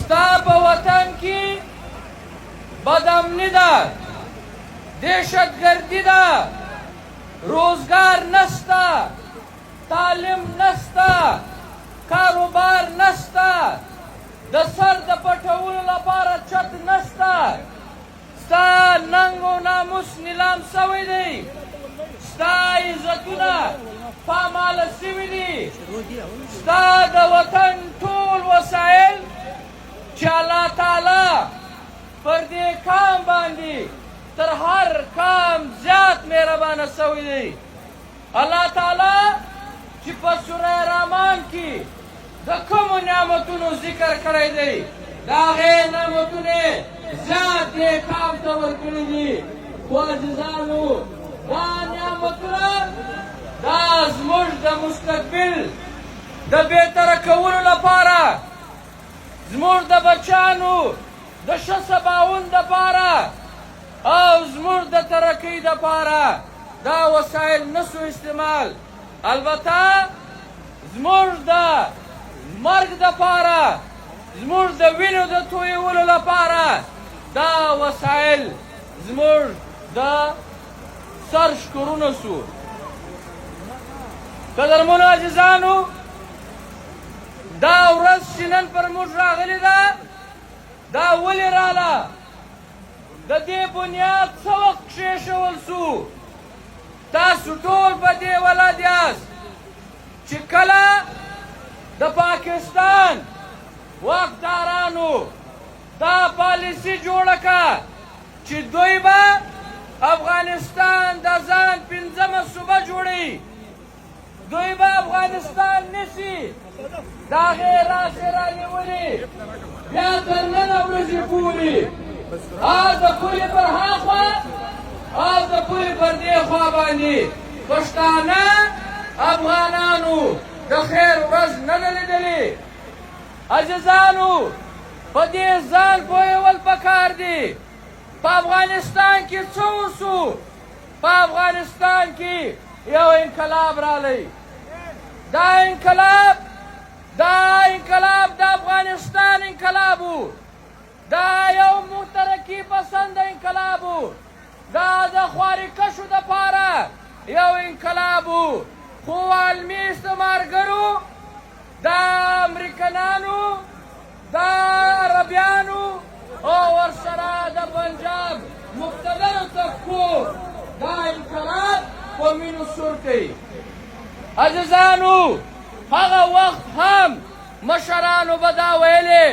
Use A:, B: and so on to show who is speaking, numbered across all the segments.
A: ستا په وطن کې بدامني ده، دهشتګردي ده، روزګار نشته، تعلیم نشته، کاروبار نشته، د سر د پټولو لپاره چت نشته. ستا ننګ او ناموس نیلام سوی دی، ستا عزتونه پاماله سوي دي. ستا د وطن ټول وسایل چې الله تعالی پر دې کام باندې تر هر کام زیات مهربانه سوی دی. الله تعالی چې په سوره رحمان کې د کومو نعمتونو ذکر کړی دی، د هغې نعمتونه زیات دې کام ته ورکړي دي. خو عزیزانو دا نعمتونه دا زموږ د مستقبل د بهتره کولو لپاره، زموږ د بچیانو د ښه سباوون دپاره او زموږ د ترقۍ دپاره دا وسایل نسو استعمال. البته زموږ د مرګ دپاره، زموږ د وینو د تویولو لپاره دا وسایل زموږ د سر ښکرونه سو. قدرمنو عزیزانو، دا ورځ چې نن پر موږ راغلې ده، دا ولې راله؟ د دې بنیاد څه وخت کښېښول سو؟ تاسو ټول په دې ولد یاست چې کله د پاکستان واکدارانو دا پالیسي جوړه کړه چې دوی به افغانستان د ځان پنځمه صوبه جوړوي، دوی به افغانستان نیسي. د هغې راسې رانیولې بیا تر ننه ورځې پورې او د پولې پر هاخوا او د پولې پر دې خوا باندې پښتانه افغانانو د خیر ورځ نه ده لیدلې. عزیزانو، په دې ځان پوهېول پکار دي. په افغانستان کې څه وسو؟ په افغانستان کې یو انقلاب رالی. دا انقلاب د افغانستان انقلاب و. دا یو مترقي پسند انقلاب و. دا د خوارکشو دپاره یو انقلاب و. خو علمي استعمارګرو، دا امریکنانو، دا عربیانو او ورسره د پنجاب مقتدرو طبقو دا انقلاب په مینو سور کوي. عزیزانو، هغه وخت هم مشرانو به دا ویلې،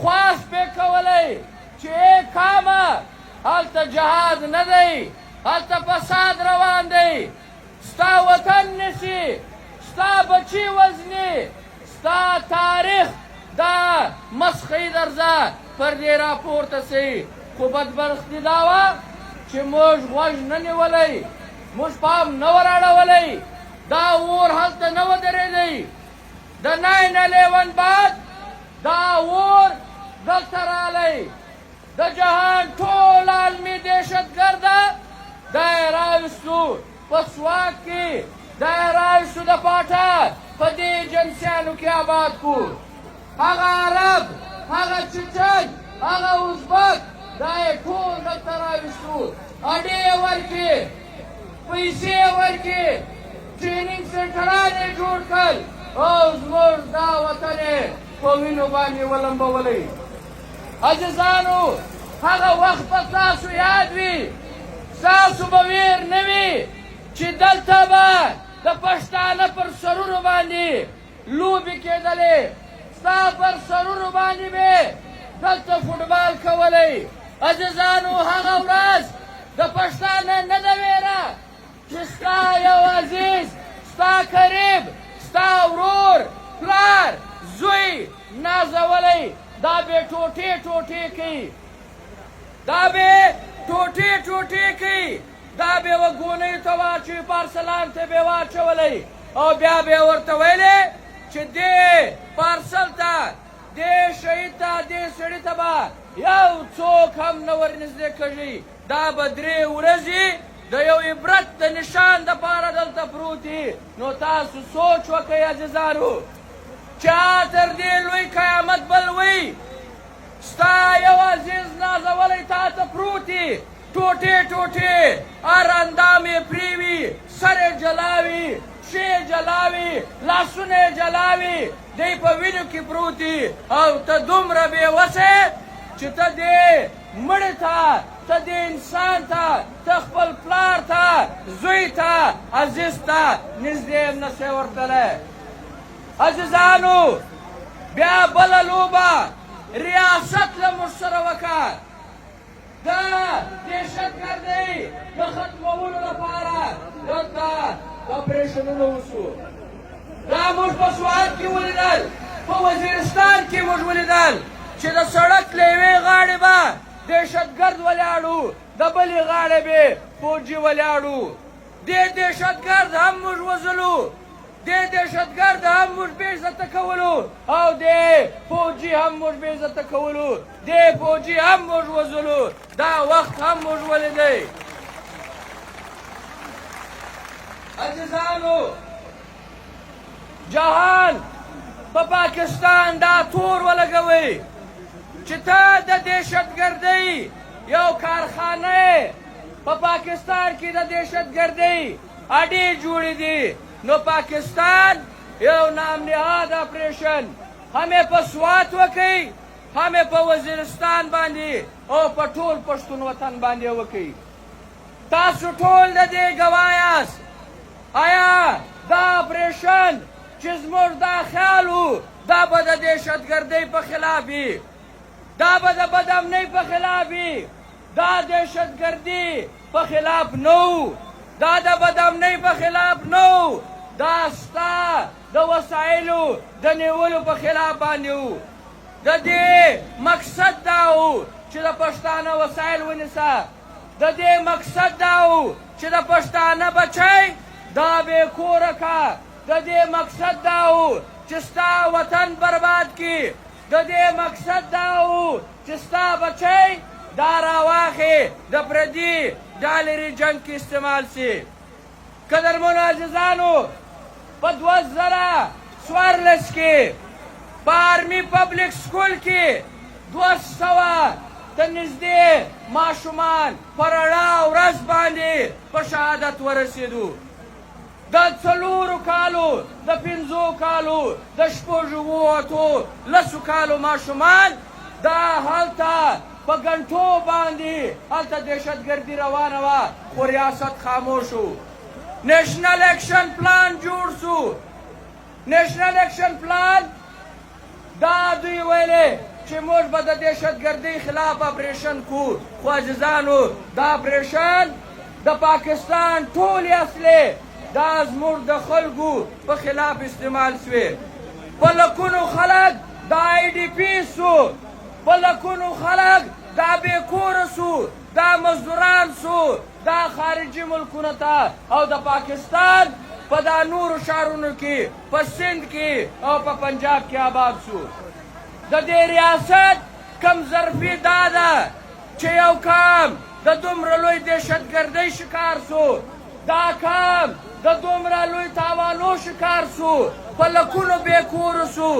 A: خواست پې کولی چې ای کامه هلته جهاد نه دی، هلته فساد روان دی، ستا وطن نیسي، ستا بچي وزني، ستا تاریخ دا مسخۍ درځه پر دې راپورته سي. خو بدبختي دا وه چې موږ غوږ نه نیولی، موږ پام نه ور اړولی، دا اور هلته نه ودرېدی. د 9/11 بعد دا اور دلته رالی. د جهان ټول عالمي دهشتګرده دا یې راویستو په سوات کې، دا یې راویستو د پاټه په دې ایجنسیانو کې آباد کو. هغه عرب، هغه چچک، هغه ازبک دا یې ټول دلته راویستو. اډې یې ورکړې، پیسې یې ورکړې، ټریننګ سنټران یې جوړ کړل او زموږ دا وطن یې په وینو باندې ولمبولی. عزیزانو، هغه وخت به تاسو یاد وي، ستاسو به ویر نه وي چې دلته به د پښتانه پر سرونو باندې لوبې کېدلې، ستا پر سرونو باندې به دلته فوټبال کولی. عزیزانو، هغه ورځ د پښتانه نه ده ویره چې ستا یو عزیز، ستا قریب، ستا ورور، پلار، زوی نازولی، دا به ټوټې ټوټې کوي، دا به ټوټې ټوټې کوي، دا به وګونیو ته واچوي، پارسلان ته به واچولی او بیا به ورته ویلې چې دې پارسل ته، دې شهید ته، دې سړي ته به یو څوک هم نه ورنږدې کږي. دا به 3 ورځې د یو عبرت د نشان دپاره دلته پروت دي. نو تاسو سوچ وکئ عزیزانو، چا تر دې لوی قیامت بل وی ټوټې ټوټې هر اندام یې پرې وي، سر یې جلا وي، پښې یې جلا وي، لاسونه یې جلا وي، دی په وینو کې پروت دي او ته دومره بېوسه یې چې ته دې مړي ته، ته دې انسان ته، ته خپل پلار ته، زوی ته، عزیز ته نږدې هم نشې ورتلی. عزیزانو بیا بله لوبه ریاست له موږ سره وکړه. د دهشتګردۍ د ختمولو لپاره دلته اپریشنونه وشو. دا موږ په سوات کې ولیدل، په وزیرستان کې موږ ولیدل چې د سړک له یوې غاړې به دهشتګرد ولاړو، د بلې غاړې به فوجي ولاړو. دې دهشتګرد هم موږ وژلو، دې دهشتګرد هم موږ بې عزته کولو او دې فوجي هم موږ بې عزته کولو، دې فوجي هم موږ وژلو. دا وخت هم موږ ولیدی. عزیزانو جهان په پاکستان دا تور ولګوئ چې ته د دهشتګردۍ یو کارخانه په پاکستان کې د دهشتګردۍ اډې جوړې دي. نو پاکستان یو نام نهاد اپریشن هم یې په سوات وکئ، هم یې په وزیرستان باندې او په ټول پښتون وطن باندې وکئ. تاسو ټول د دې ګواه یاست. آیا دا اپریشن چې زموږ دا خیال و دا به د دهشتګردۍ په خلاف وي، دا به د بدامنۍ په خلاف وي، دا دهشتګردي په خلاف نه و، دا د بدامنۍ په خلاف نه و، دا ستا د وسایلو د نیولو په خلاف باندې و. د دې مقصد دا و چې د پښتانه وسایل ونیسه، د دې مقصد دا و چې د پښتانه بچی دا بې کوره که، د دې مقصد دا و چې ستا وطن برباد کړي، د دې مقصد دا و چې ستا بچی دا راواخې د پردي ډالري جنګ کې استعمال سي. قدرمنو عزیزانو په 2014 کې په آرمي پبلک سکول کې 200 ته نږدې ماشومان په رڼا ورځ باندې په شهادت ورسېدو. د 4 کالو، د 5 کالو، د 6 10 کالو ماشومان دا هلته په ګنټو باندې هلته دهشتګردي روانه وه، خو ریاست خاموش و. نیشنل ایکشن پلان جوړ سو. نیشنل ایکشن پلان دا دوی ویلې چې موږ به د دهشتګردۍ خلاف اپریشن کو، خو عزیزانو دا اپریشن د پاکستان ټولې اصلې دا زموږ د خلکو په خلاف استعمال سوې. په لکونو خلک دا آی ډي پي سو، په لکونو خلک دا بې کوره سو، دا مزدوران سو، دا خارجي ملکونو ته او د پاکستان په دا نورو ښارونو کې، په سند کې او په پنجاب کې آباد سو. د دې ریاست کم ظرفي دا ده چې یو کام د دومره لوی دهشتګردۍ شکار سو، دا کام د دومره لوی تاوانو شکار سو، په لکونو بې کوره سو.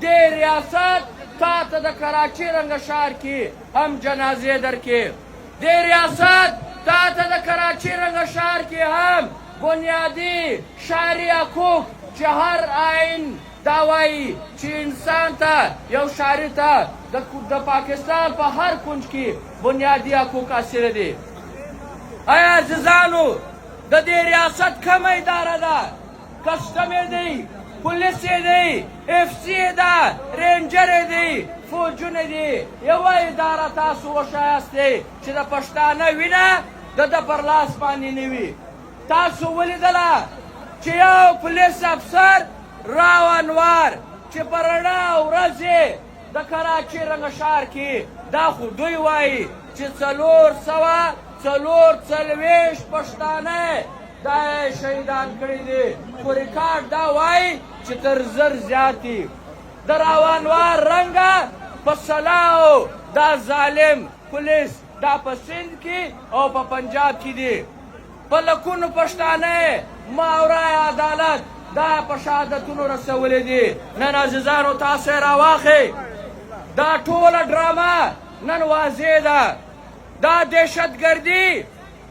A: دې ریاست تا ته د کراچۍ رنګه ښار کې هم جنازې درکې. دې ریاست تا ته د کراچۍ رنګه ښار کې هم بنیادي ښاري حقوق چې هر آئین دا وایي چې انسان ته یو ښاري ته د پاکستان په هر کنج کې بنیادي حقوق حاصله دي. آیا عزیزانو د دې ریاست کومه اداره ده؟ کسټم یې دی، پولیس یې دی، اف سی یې ده، رینجر یې دی، فوجونه دي. یوه اداره تاسو وښایاستئ چې د پښتانه وینه د ده پر لاس باندې نه وي. تاسو ولیدله چې یو پولیس افسر راو انوار چې په رڼا ورځ یې د کراچۍ رنګه ښار کې دا خو دوی وایي چې 440 پښتانه دا یې شهیدان کړي دي، خو ریکارډ دا وایي چې تر 1000 زیات دي. د راو انوار رنګه په سلاو دا ظالم پولیس دا په سند کې او په پنجاب کې دي. په لکونو پښتانه ماورای عدالت دا په شهادتونو رسولي دي. نن عزیزانو تاسو یې راواخئ. دا ټوله ډرامه نن واضح ده. دا دهشتګردي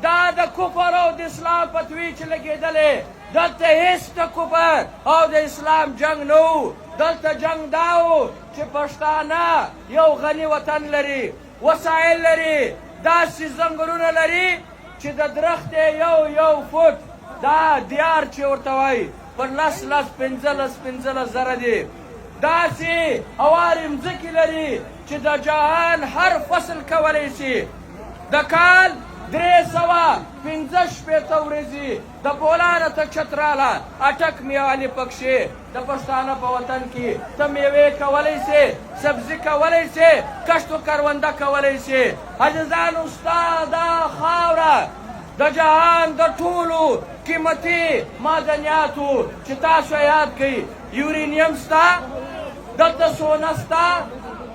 A: دا د کفر او د اسلام فتوی چې لګېدلې دلته هېڅ د کفر او د اسلام جنگ نه و دلته جنگ دا و چې پښتانه یو غني وطن لري وسایل لري داسې ځنګلونه لري چې د درخت یو فوټ دا دیار چې ورته وایي پر لس پنځلس زره دی داسې هوارې مځکې لري چې د جهان هر فصل کولی شي د کال 365 ورځې د بولانه ته چتراله اټک میوالې پکښې د پښتانه په وطن کې ته میوې کولی شې سبزي کولی شې کښت و کرونده کولی شې عزیزانو ستا دا خاوره د جهان د ټولو قیمتي معدنیاتو چې تاسو یاد کړئ یورینیم ستا دلته سونه ستا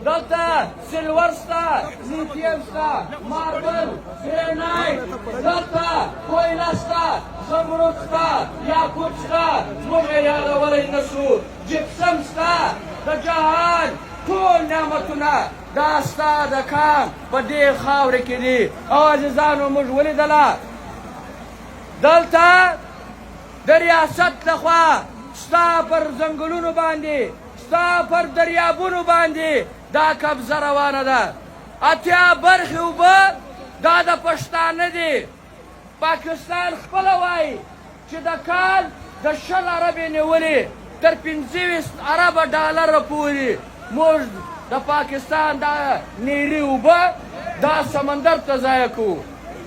A: دلته سلور ستا لیتیم ستا ماربل گرینایټ دلته کویله ستا زمرد ستا یاقوت ستا موږ یې یادولی نه شو جپسم ستا د جهان ټول نعمتونه دا ستا د کام په دې خاورې کې دي او عزیزانو موږ ولیدله دلته د ریاست لخوا ستا پر ځنګلونو باندې ستا پر دریابونو باندې دا قبضه روانه ده اتیا برخې اوبه دا د پښتانه دي پاکستان خپله وایي چې د کال د 20 اربې نیولې تر 25 اربه ډالره پورې موږ د پاکستان دا نیري اوبه دا سمندر ته ضایع کوو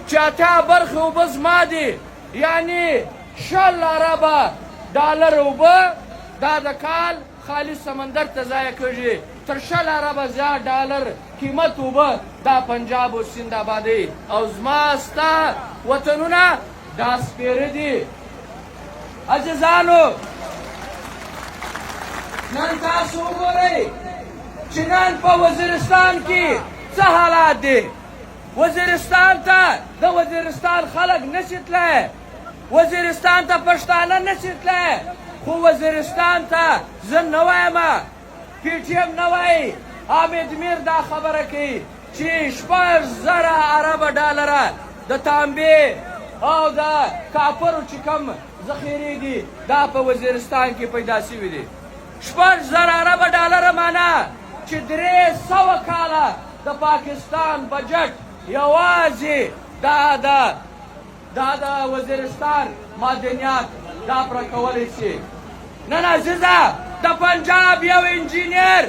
A: چې اتیا برخې اوبه زما دي یعنی 20 اربه ډالر اوبه دا د کال خالص سمندر ته ضایع کېږي تر 20 اربه زیات ډالر قیمت اوبه دا پنجاب او سند آبادۍ او زما ستا وطنونه دا سپېره دي عزیزانو نن تاسو وګورئ چې نن په وزیرستان کې څه حالات دي وزیرستان ته د وزیرستان خلک نشي تللی وزیرستان ته پښتانه نشي تللی خو وزیرستان ته زه نه وایم پی ټي ایم نه وایي حامد میر دا خبره کوي چې 6,000 اربه ډالره د تانبې او د کاپرو چې کم ذخیرې دي دا په وزیرستان کې پیدا شوي دي 6,000 اربه ډالره معنا چې 300 کاله د پاکستان بجټ یوازې دا د وزیرستان معدنیات دا پوره کولی شي نن عزیزه د پنجاب یو انجینیر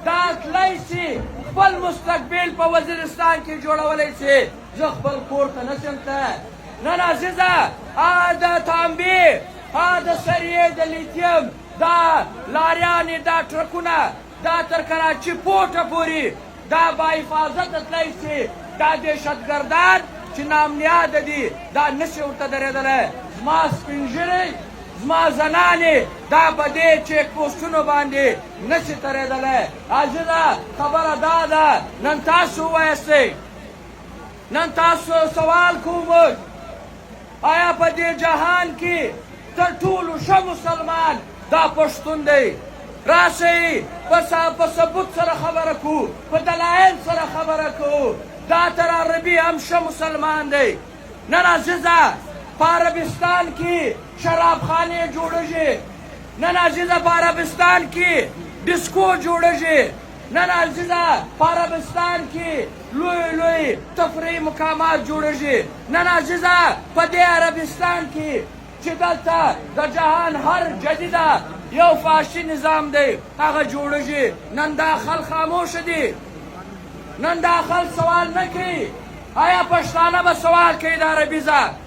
A: دا تللی شي خپل مستقبل په وزیرستان کې جوړولی شي زه خپل کور ته نشم تللی نن عزیزه د تانبې د سریې د لیتیم دا لاریانې دا ټرکونه دا تر کراچي پورته پورې دا باحفاظته تللی شي دا دهشتګردان چې نامنیاده دي دا نشي ورته درېدلی زما سپین ږیرې زما زنانې دا په دې چیک پوسټونو باندې نشي تېرېدلی عزیزه خبره دا ده نن تاسو ووایاستئ نن تاسو سوال کوم آیا په دې جهان کې تر ټولو ښه مسلمان دا پښتون دی راشئ په ثبوت سره خبره کوو په دلایل سره خبره کوو دا تر عربي هم ښه مسلمان دی نن عزیزه په عربستان کې شرابخانې جوړېږي نن عزیزه په عربستان کې ډسکو جوړېږي نن عزیزه په عربستان کې لوی تفریحي مقامات جوړېږي نن عزیزه په دې عربستان کې چې دلته د جهان هر جدیده یو فاشي نظام دی هغه جوړېږي نن دا خلک خاموشه دي نن دا خلک سوال نه کوي آیا پښتانه به سوال کوي د عربي ځای